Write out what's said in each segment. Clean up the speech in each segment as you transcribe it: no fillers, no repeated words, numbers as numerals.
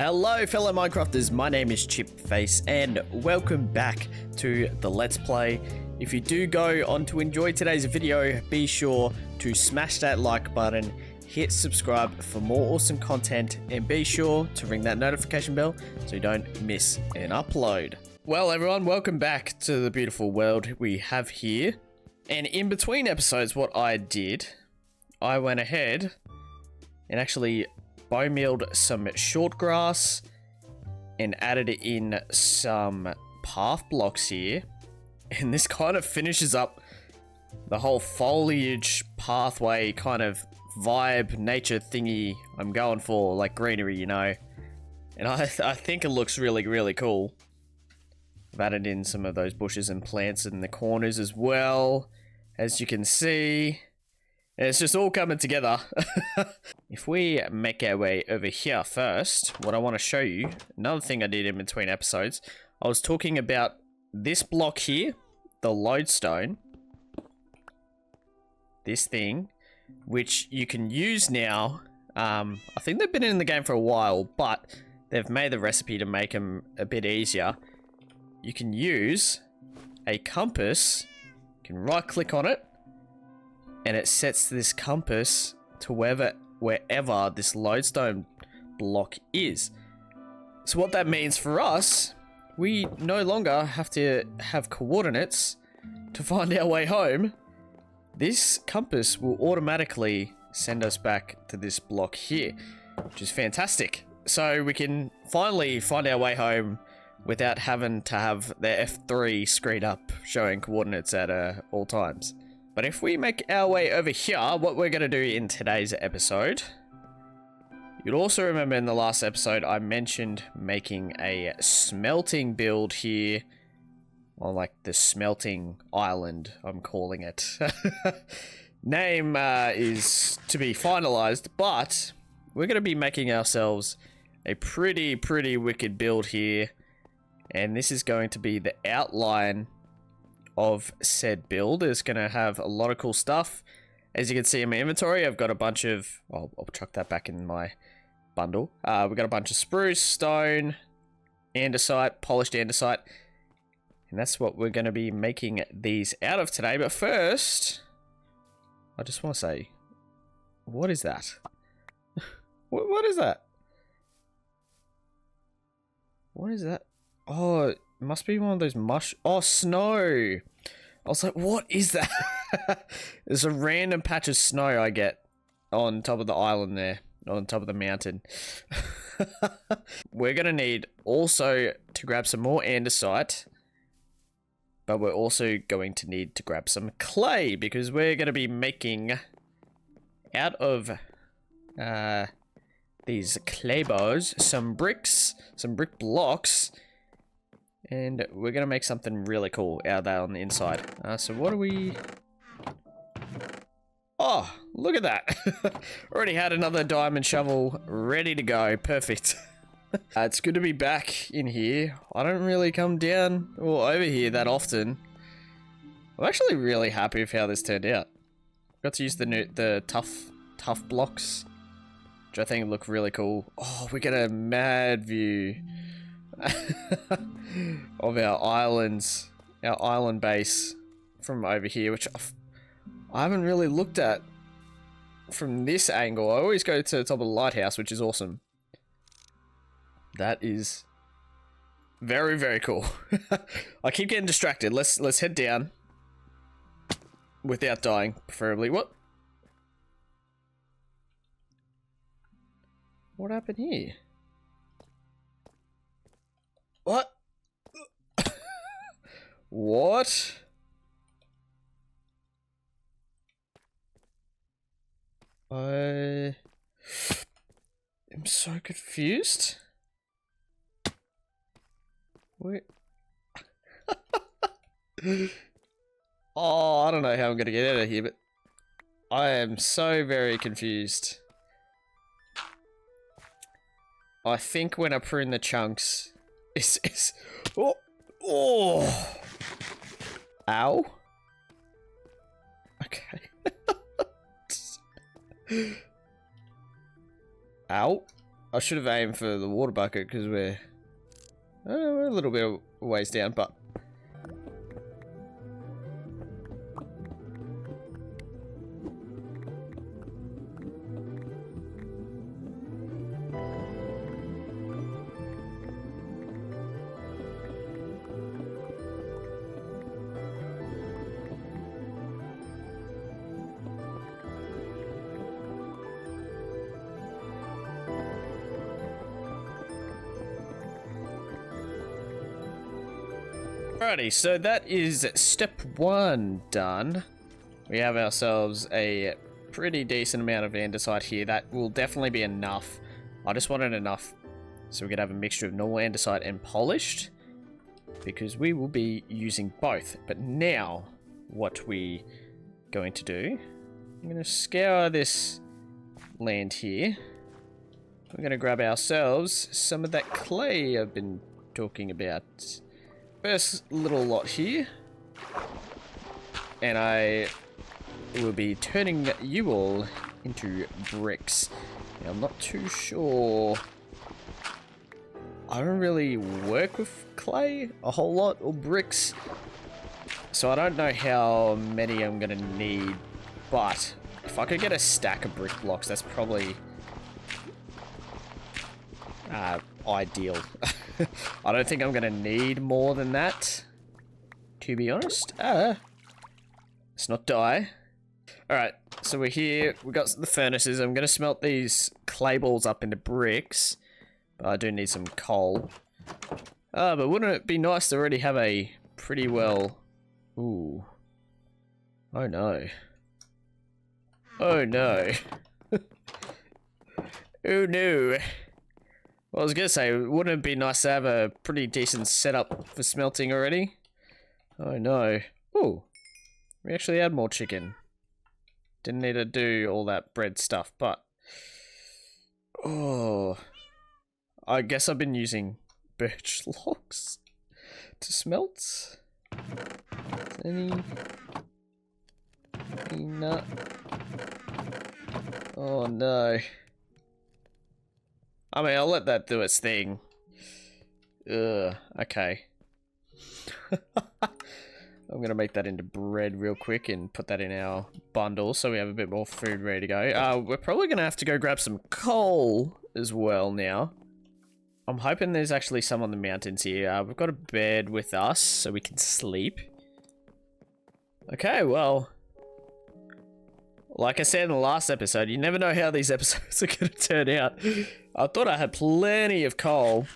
Hello fellow Minecrafters, my name is Chipface and welcome back to the Let's Play. If you do go on to enjoy today's video, be sure to smash that like button, hit subscribe for more awesome content, and be sure to ring that notification bell so you don't miss an upload. Well everyone, welcome back to the beautiful world we have here. And in between episodes, what I did, I went ahead and actually bone mealed some short grass and added in some path blocks here. And this kind of finishes up the whole foliage pathway kind of vibe, nature thingy I'm going for, like greenery, you know. And I think it looks really, really cool. I've added in some of those bushes and plants in the corners as well, as you can see. And it's just all coming together. If we make our way over here first, what I want to show you, another thing I did in between episodes, I was talking about this block here, the lodestone. This thing, which you can use now. I think they've been in the game for a while, but they've made the recipe to make them a bit easier. You can use a compass, you can right click on it, and it sets this compass to wherever this lodestone block is. So what that means for us, we no longer have to have coordinates to find our way home. This compass will automatically send us back to this block here, which is fantastic. So we can finally find our way home without having to have the F3 screen up showing coordinates at all times. But if we make our way over here, what we're going to do in today's episode, you'll also remember in the last episode I mentioned making a smelting build here, or like the smelting island, I'm calling it. Name is to be finalized, but we're going to be making ourselves a pretty wicked build here, and this is going to be the outline of said build. Is going to have a lot of cool stuff. As you can see in my inventory, I've got a bunch of, I'll chuck that back in my bundle. We've got a bunch of spruce, stone, andesite, polished andesite, and that's what we're going to be making these out of today. But first, I just want to say, what is that? What is that? What is that? Oh, it must be one of those oh, snow. I was like, what is that? There's a random patch of snow I get on top of the island there, on top of the mountain. We're going to need also to grab some more andesite, but we're also going to need to grab some clay because we're going to be making out of these clay bars some bricks, some brick blocks. And we're going to make something really cool out there on the inside. So what do we... Oh, look at that. Already had another diamond shovel ready to go. Perfect. It's good to be back in here. I don't really come down or over here that often. I'm actually really happy with how this turned out. Got to use the tough blocks, which I think look really cool. Oh, we get a mad view of our islands, our island base from over here, which I haven't really looked at from this angle. I always go to the top of the lighthouse, which is awesome. That is very cool. I keep getting distracted. Let's head down without dying, preferably. What happened here? What? What? I am so confused. Wait. Oh, I don't know how I'm gonna get out of here, but I am so very confused. I think when I prune the chunks, it's oh, ow. Okay. Ow. I should have aimed for the water bucket because we're a little bit of ways down, but alrighty, so that is step 1 done. We have ourselves a pretty decent amount of andesite here. That will definitely be enough. I just wanted enough so we could have a mixture of normal andesite and polished, because we will be using both. But now, what we going to do, I'm going to scour this land here. We're going to grab ourselves some of that clay I've been talking about. First little lot here, and I will be turning you all into bricks. Now, I'm not too sure. I don't really work with clay a whole lot, or bricks, so I don't know how many I'm gonna need, but if I could get a stack of brick blocks, that's probably ideal. I don't think I'm gonna need more than that, to be honest. Let's not die. Alright, so we're here, we got the furnaces. I'm gonna smelt these clay balls up into bricks, but I do need some coal. But wouldn't it be nice to already have a pretty well... Ooh. Oh no. Oh no. Oh no. Well, I was gonna say, wouldn't it be nice to have a pretty decent setup for smelting already? Oh no. Ooh. We actually had more chicken. Didn't need to do all that bread stuff, but... Oh. I guess I've been using birch logs to smelt. Any nut? Oh no. I mean, I'll let that do its thing. Ugh, okay. I'm gonna make that into bread real quick and put that in our bundle so we have a bit more food ready to go. We're probably gonna have to go grab some coal as well now. I'm hoping there's actually some on the mountains here. We've got a bed with us so we can sleep. Okay, well, like I said in the last episode, you never know how these episodes are going to turn out. I thought I had plenty of coal.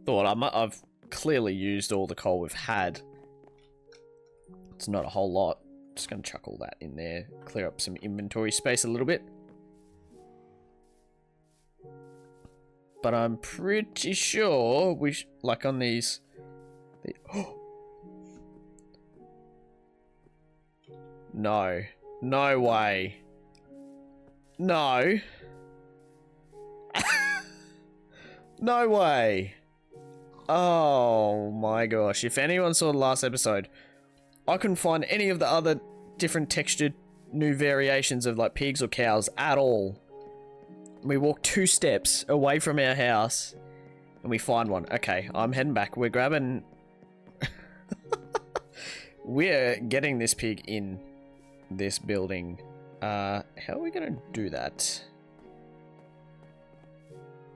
I've clearly used all the coal we've had. It's not a whole lot. Just going to chuck all that in there. Clear up some inventory space a little bit. But I'm pretty sure like on these... No. No way. No. No way. Oh my gosh. If anyone saw the last episode, I couldn't find any of the other different textured new variations of like pigs or cows at all. We walk 2 steps away from our house and we find one. Okay, I'm heading back. We're grabbing... We're getting this pig in this building. How are we gonna do that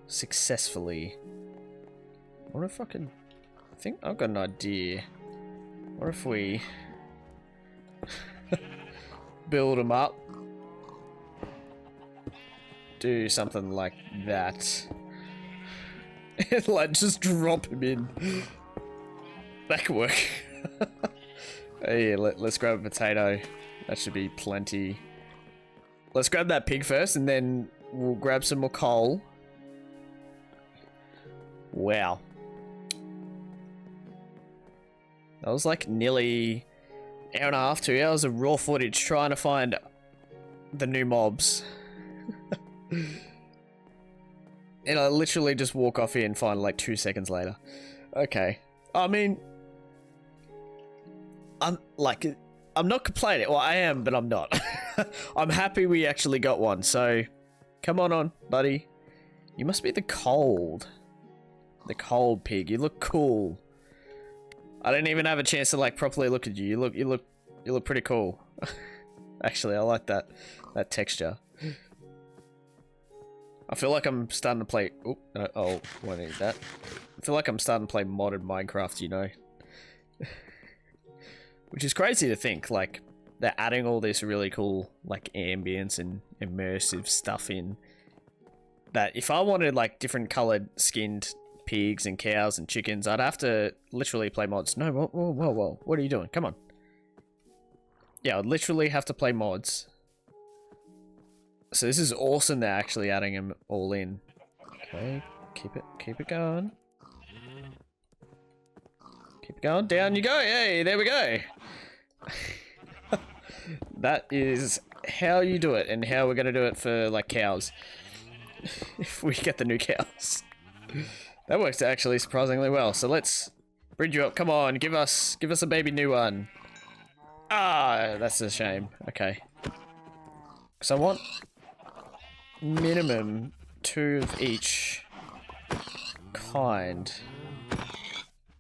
successfully? What if I can... I think I've got an idea. What if we build them up? Do something like that. And like just drop him in. That could work. Hey, let's grab a potato. That should be plenty. Let's grab that pig first and then we'll grab some more coal. Wow. That was like nearly an hour and a half, 2 hours of raw footage trying to find the new mobs. And I literally just walk off here and find like 2 seconds later. Okay. I mean, I'm not complaining. Well, I am, but I'm not. I'm happy we actually got one. So Come on, buddy. You must be the cold pig. You look cool. I didn't even have a chance to like properly look at you. You look pretty cool. Actually, I like that texture. I feel like I'm starting to play. Oh, won't need that. I feel like I'm starting to play modded Minecraft, you know. Which is crazy to think, like, they're adding all this really cool, like, ambience and immersive stuff in. That if I wanted, like, different coloured skinned pigs and cows and chickens, I'd have to literally play mods. No, whoa. What are you doing? Come on. Yeah, I'd literally have to play mods. So this is awesome they're actually adding them all in. Okay, keep it going. Keep it going. Down you go. Hey, there we go. That is how you do it, and how we're gonna do it for like cows. If we get the new cows. That works actually surprisingly well. So let's breed you up. Come on, give us a baby new one. Ah, that's a shame. Okay. So I want minimum 2 of each kind.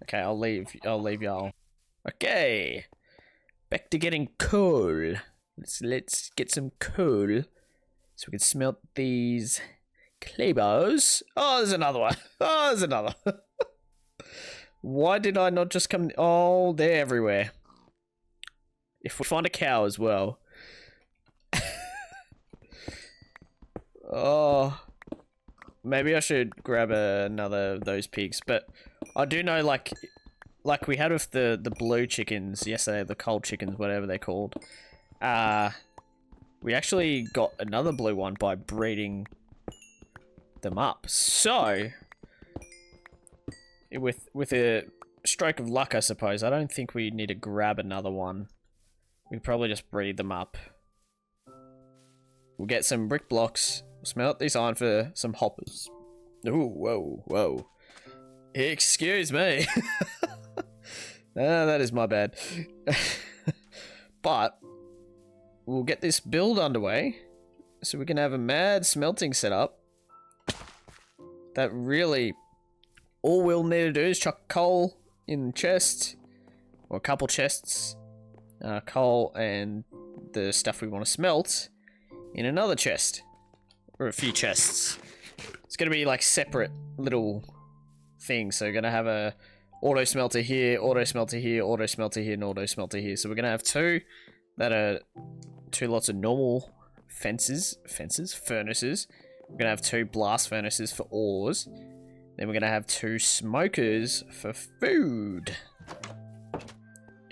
Okay, I'll leave y'all. Okay. Back to getting coal. Let's get some coal so we can smelt these clay bars. Oh, there's another one. Oh, there's another. Why did I not just come? Oh, they're everywhere. If we find a cow as well. Oh, maybe I should grab another of those pigs. But I do know, like we had with the blue chickens yesterday, the cold chickens, whatever they're called. We actually got another blue one by breeding them up. So, with a stroke of luck, I suppose, I don't think we need to grab another one. We probably just breed them up. We'll get some brick blocks. Smelt these iron for some hoppers. Ooh, whoa. Excuse me. That is my bad. But we'll get this build underway so we can have a mad smelting setup. That really, all we'll need to do is chuck coal in the chest, or a couple chests, coal and the stuff we want to smelt in another chest, or a few chests. It's going to be like separate little things. So we're going to have a auto smelter here, auto smelter here, auto smelter here, and auto smelter here. So we're going to have 2 that are 2 lots of normal furnaces. We're going to have 2 blast furnaces for ores. Then we're going to have 2 smokers for food.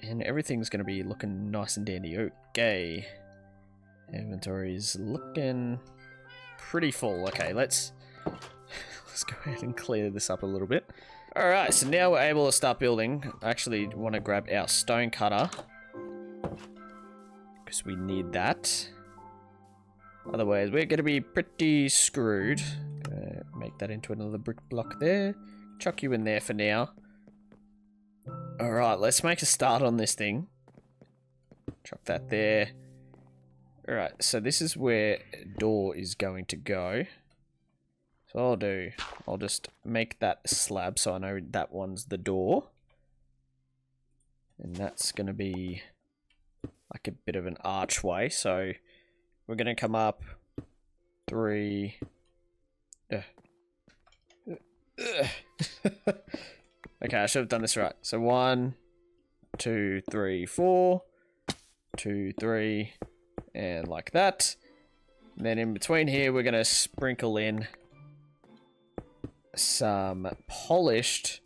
And everything's going to be looking nice and dandy. Okay. Inventory's looking pretty full. Okay, let's go ahead and clear this up a little bit. Alright, so now we're able to start building. I actually want to grab our stone cutter, because we need that. Otherwise, we're going to be pretty screwed. Make that into another brick block there. Chuck you in there for now. Alright, let's make a start on this thing. Chuck that there. Alright, so this is where door is going to go. So I'll just make that slab so I know that one's the door. And that's going to be like a bit of an archway. So we're going to come up 3... Okay, I should have done this right. So 1, 2, 3, 4, 2, 3, and like that. And then in between here, we're going to sprinkle in some polished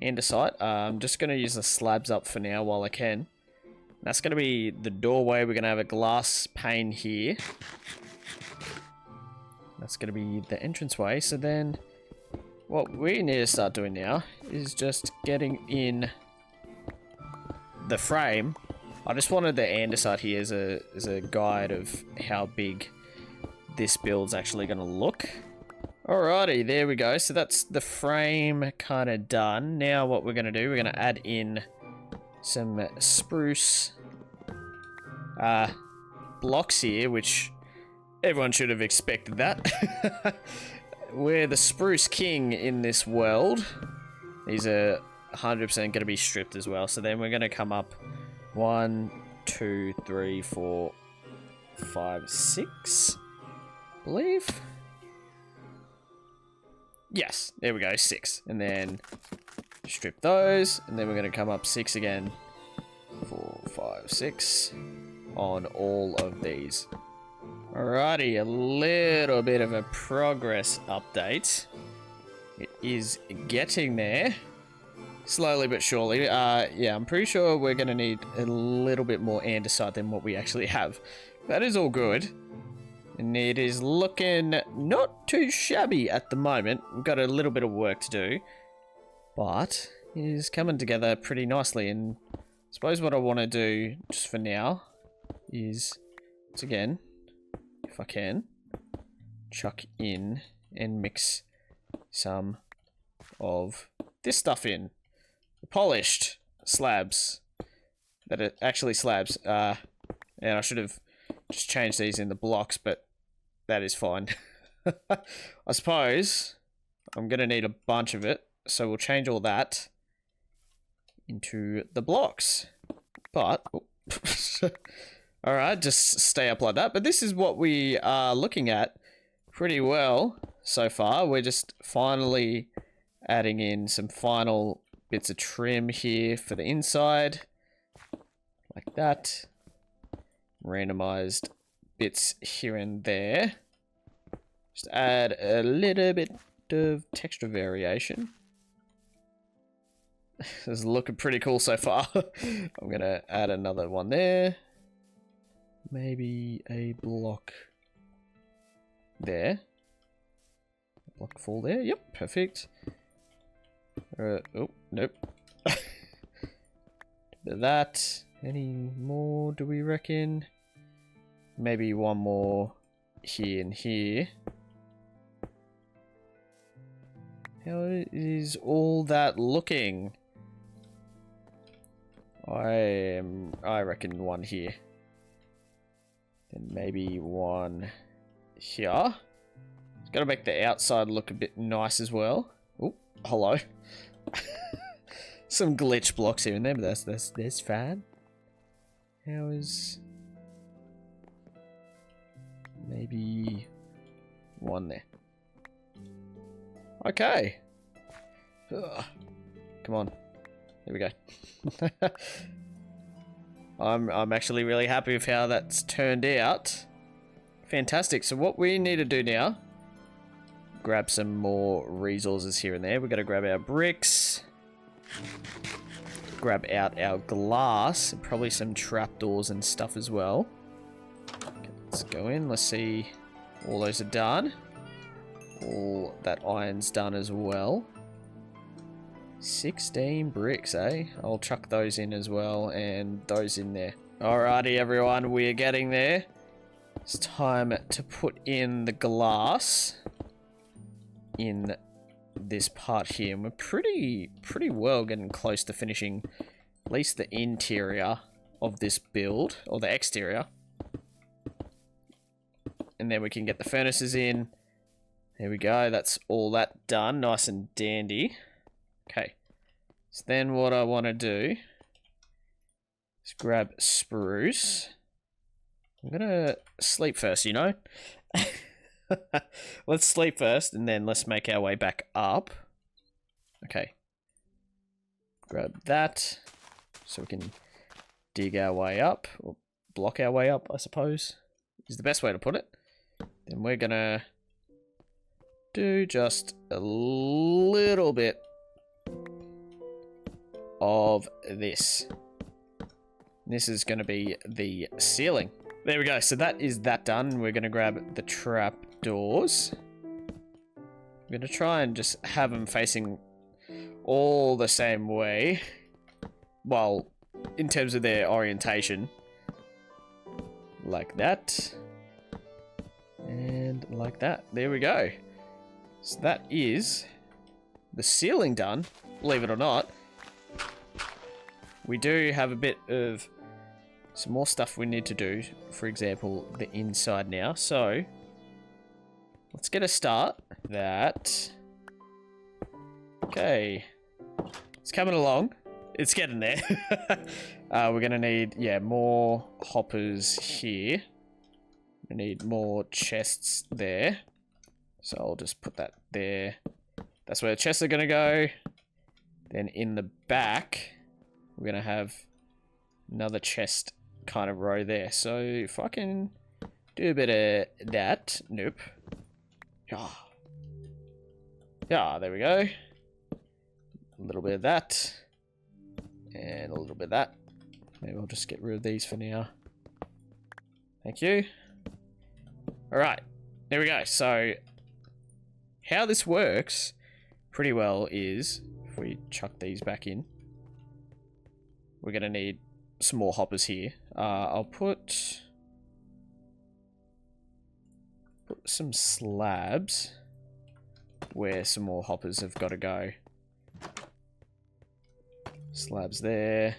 andesite. I'm just going to use the slabs up for now while I can. That's going to be the doorway. We're going to have a glass pane here. That's going to be the entranceway. So then what we need to start doing now is just getting in the frame. I just wanted the andesite here as a guide of how big this build's actually going to look. Alrighty, there we go. So that's the frame kind of done. Now what we're going to do, we're going to add in some spruce blocks here, which Everyone should have expected that. We're the Spruce King in this world. These are 100% going to be stripped as well. So then we're going to come up 1, 2, 3, 4, 5, 6, I believe. Yes, there we go, 6. And then strip those, and then we're going to come up 6 again. 4, 5, 6 on all of these. Alrighty, a little bit of a progress update. It is getting there. Slowly but surely. Yeah, I'm pretty sure we're going to need a little bit more andesite than what we actually have. That is all good. And it is looking not too shabby at the moment. We've got a little bit of work to do. But it is coming together pretty nicely. And I suppose what I want to do just for now is, once again, if I can, chuck in and mix some of this stuff in. The polished slabs. That are actually slabs. And I should have just changed these in the blocks, but that is fine. I suppose I'm going to need a bunch of it, so we'll change all that into the blocks. But, alright, just stay up like that. But this is what we are looking at pretty well so far. We're just finally adding in some final bits of trim here for the inside. Like that. Randomized bits here and there. Just add a little bit of texture variation. This is looking pretty cool so far. I'm going to add another one there. Maybe a block there. Block fall there. Yep, perfect. Oh, nope. Bit of that. Any more, do we reckon? Maybe one more here and here. How is all that looking? I reckon one here. Then maybe one here. It's got to make the outside look a bit nice as well. Oh, hello. Some glitch blocks here and there, but that's fine. How is... maybe one there. Okay. Ugh. Come on. There we go. I'm actually really happy with how that's turned out. Fantastic. So what we need to do now, grab some more resources here and there. We've got to grab our bricks. Grab out our glass. And probably some trapdoors and stuff as well. Okay, let's go in. Let's see. All those are done. All that iron's done as well. 16 bricks, eh? I'll chuck those in as well, and those in there. Alrighty, everyone, we're getting there. It's time to put in the glass in this part here. And we're pretty well getting close to finishing at least the interior of this build, or the exterior. And then we can get the furnaces in. There we go, that's all that done, nice and dandy. Okay, so then what I want to do is grab spruce. I'm gonna sleep first, you know? Let's sleep first, and then let's make our way back up. Okay. Grab that, so we can dig our way up, or block our way up, I suppose, is the best way to put it. Then we're gonna do just a little bit of this. This is going to be the ceiling. There we go. So that is that done. We're going to grab the trap doors. I'm going to try and just have them facing all the same way. Well, in terms of their orientation. Like that. And like that. There we go. So that is the ceiling done, believe it or not. We do have a bit of some more stuff we need to do. For example, the inside now. So let's get a start. That. Okay. It's coming along. It's getting there. We're going to need, yeah, more hoppers here. We need more chests there. So I'll just put that there. That's where the chests are going to go. Then in the back, we're going to have another chest kind of row there. So if I can do a bit of that. Nope. Yeah, there we go. A little bit of that. And a little bit of that. Maybe I'll just get rid of these for now. Thank you. Alright, there we go. So, how this works pretty well is, if we chuck these back in, we're going to need some more hoppers here. I'll put some slabs where some more hoppers have got to go. Slabs there.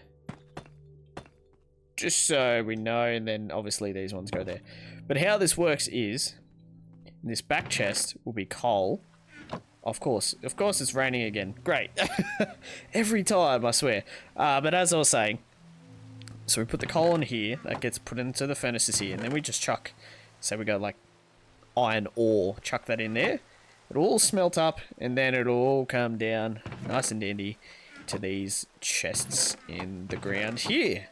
Just so we know, and then obviously these ones go there. But how this works is, this back chest will be coal. Of course it's raining again. Great. Every time, I swear. But as I was saying, so we put the coal in here, that gets put into the furnaces here, and then we just chuck, say we got like iron ore, chuck that in there. It'll all smelt up, and then it'll all come down nice and dandy to these chests in the ground here.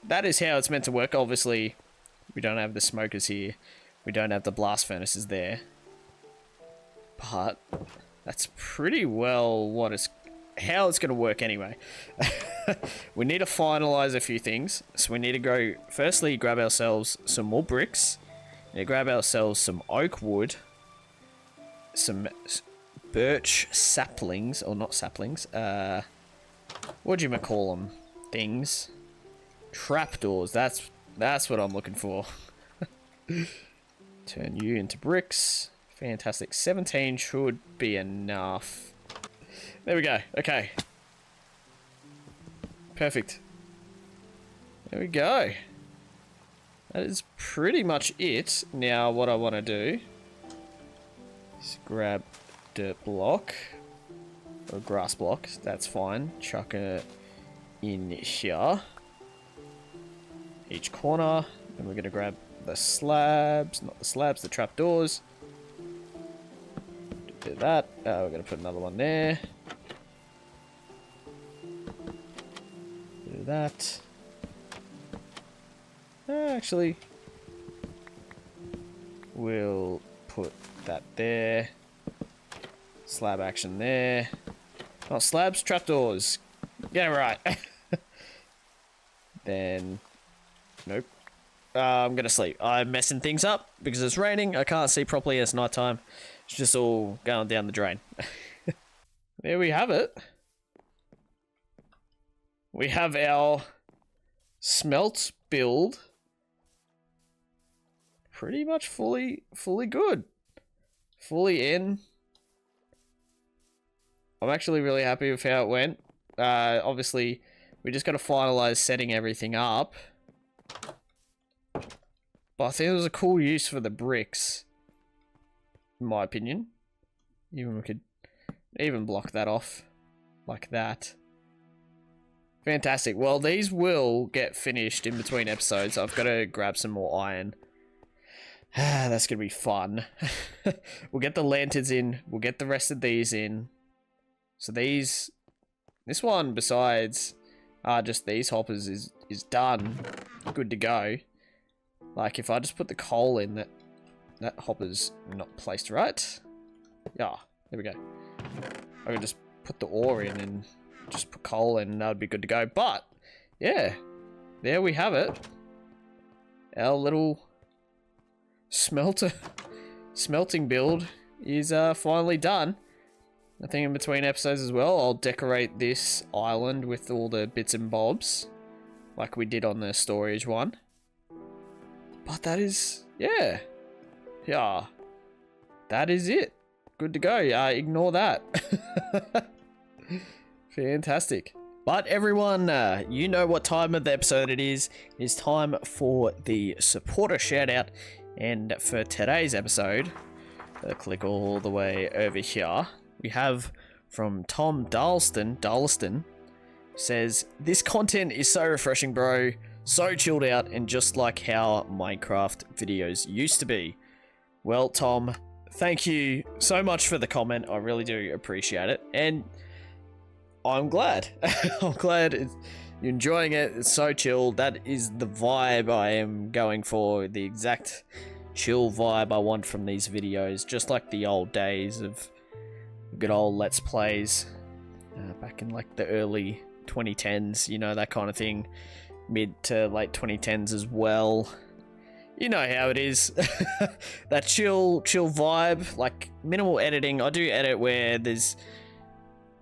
That is how it's meant to work. Obviously, we don't have the smokers here. We don't have the blast furnaces there. But that's pretty well how it's going to work anyway. We need to finalize a few things. So we need to go, firstly, grab ourselves some more bricks. We need to grab ourselves some oak wood. Some birch saplings, or not saplings, what do you call them? Things. Trapdoors, that's what I'm looking for. Turn you into bricks. Fantastic. 17 should be enough. There we go. Okay. Perfect. There we go. That is pretty much it. Now what I want to do is grab dirt block or grass block, that's fine. Chuck it in here, each corner, and we're gonna grab the slabs, not the slabs, the trapdoors. Do a bit of that. We're gonna put another one there. Do that. Actually, we'll put that there. Slab action there. Oh, slabs, trapdoors. Get it right. Then, nope. I'm gonna sleep. I'm messing things up because it's raining. I can't see properly. It's nighttime. It's just all going down the drain. There we have it. We have our smelt build pretty much fully good. Fully in. I'm actually really happy with how it went. Obviously, we just got to finalize setting everything up. But I think it was a cool use for the bricks, in my opinion. Even we could even block that off like that. Fantastic. Well, these will get finished in between episodes. I've got to grab some more iron. That's going to be fun. We'll get the lanterns in. We'll get the rest of these in. So this one, besides just these hoppers, is done. Good to go. Like, if I just put the coal in, that hopper's not placed right. Yeah, there we go. I can just put the ore in and just put coal in, and that would be good to go. But, yeah, there we have it. Our little smelting build is finally done. I think in between episodes as well, I'll decorate this island with all the bits and bobs, like we did on the storage one. But that is, yeah, that is it. Good to go. Ignore that. Fantastic. But everyone, you know what time of the episode it is. It is time for the supporter shout out. And for today's episode, click all the way over here. We have from Tom Darlston says, "This content is so refreshing, bro. So chilled out and just like how Minecraft videos used to be." Well, Tom, thank you so much for the comment. I really do appreciate it. And I'm glad. I'm glad you're enjoying it. It's so chill. That is the vibe I am going for. The exact chill vibe I want from these videos. Just like the old days of good old Let's Plays. Back in like the early 2010s, you know, that kind of thing. Mid to late 2010s as well. You know how it is. That chill vibe. Like minimal editing. I do edit where there's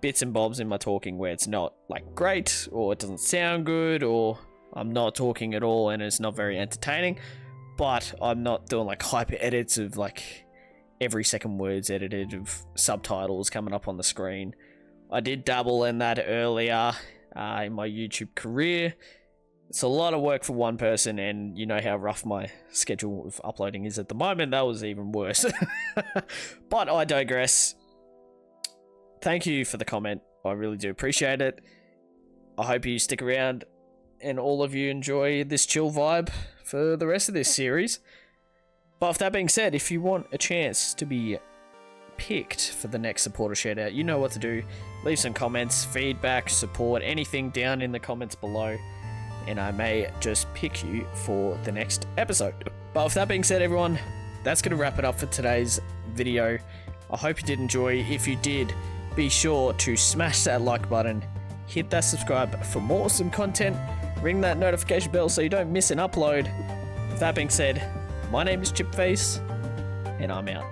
bits and bobs in my talking where it's not like great, or it doesn't sound good, or I'm not talking at all and it's not very entertaining. But I'm not doing like hyper edits of like every second word's edited, of subtitles coming up on the screen. I did dabble in that earlier in my YouTube career. It's a lot of work for one person, and you know how rough my schedule of uploading is at the moment. That was even worse. But I digress. Thank you for the comment. I really do appreciate it. I hope you stick around and all of you enjoy this chill vibe for the rest of this series. But with that being said, if you want a chance to be picked for the next supporter shout out, you know what to do. Leave some comments, feedback, support, anything down in the comments below, and I may just pick you for the next episode. But with that being said, everyone, that's going to wrap it up for today's video. I hope you did enjoy. If you did, be sure to smash that like button, hit that subscribe for more awesome content, ring that notification bell so you don't miss an upload. With that being said, my name is Chipface, and I'm out.